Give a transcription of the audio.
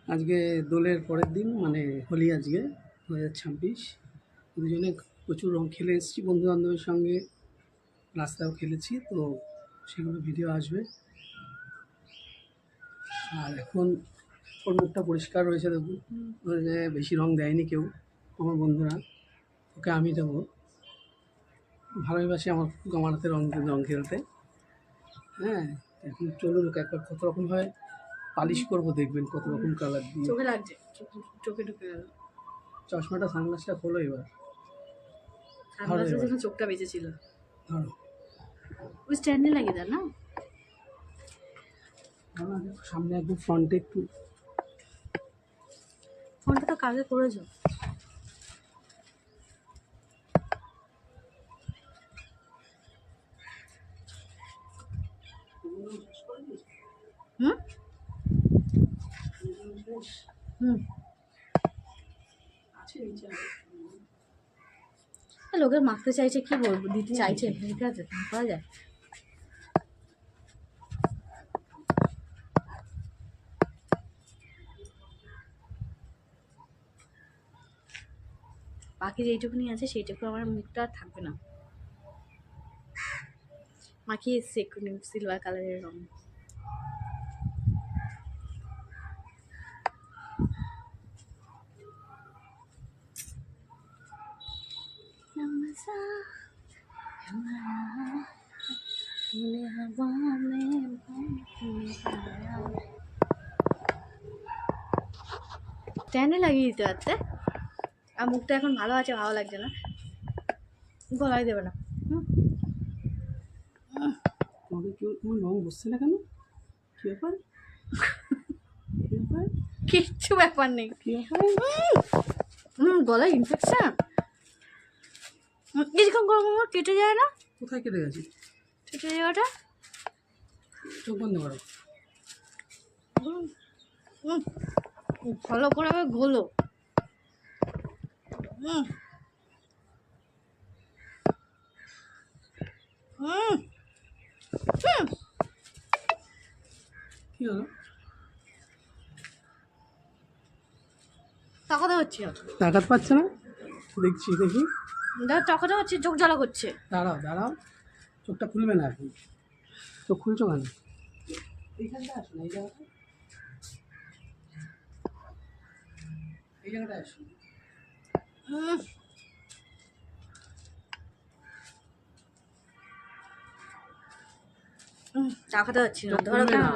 আজকে দোলের পরের দিন, মানে হোলি আজকে 2026। দুজনে প্রচুর রং খেলে এসেছি বন্ধুবান্ধবের সঙ্গে, রাস্তাও খেলেছি, তো সেগুলো ভিডিও আসবে। আর এখন ওর মুখটা পরিষ্কার রয়েছে, দেখুন বেশি রং দেয়নি কেউ আমার বন্ধুরা, ওকে আমি দেবো। ভালোবাসি আমার হাতে রং খেলতে। হ্যাঁ, এখন চলুন ওকে একবার কত রকমভাবে পালিশ করবো, দেখবেন কত রকম কালার দিয়ে। চোখে লাগছে, চোখে ঢুকে গেল। চশমাটা সানগ্লাসটা খোলো এবার। সানগ্লাসের জন্য চোখটা বেঁচেছিল। ধরো, ওই স্ট্যান্ডে লাগিয়ে দেন না, সামনে একদম ফ্রন্টে একটু। ফোনটা তো কালকে করেছো। হুম হুম লোকের মাখতে চাইছে, কি বলবো, দিতে চাইছে, ঠিক আছে, করা যায়। বাকি যেইটুকুনি আছে সেইটুকু আমার মুখটা আর থাকবে না। মাখিয়ে এসছে এক্ষুনি সিলভার কালারের রং। স্ট্যান্ডে লাগিয়ে দিতে পারতে। আর মুখটা এখন ভালো আছে, ভালো লাগছে না, গলায় দেবে না। তোমাকে কেউ তোমার রং বসছে না কেন? কি ব্যাপার? কিচ্ছু ব্যাপার নেই। কি ব্যাপার? গলায় ইনফেকশন, কিছুক্ষণ গরম আমার কেটে যায় না। কোথায় কেটে গেছে? কেটে জায়গাটা চোখ বন্ধ করো। ভালো করে আবার ঘোলো। কি হলো? তাকাতে হচ্ছে, তাকাত পাচ্ছে না, দেখছি দেখি। তাকাতে হচ্ছে, চোখ জ্বালা করছে। দাঁড়াও দাঁড়াও, চোখটা খুলবে না এখন। চোখ খুলছো কেন? এইখানটা আসো না, এই জায়গাটা, এই জায়গাটা আসো। তাকাতে হচ্ছে না, চোখ ধরো খুলবে না,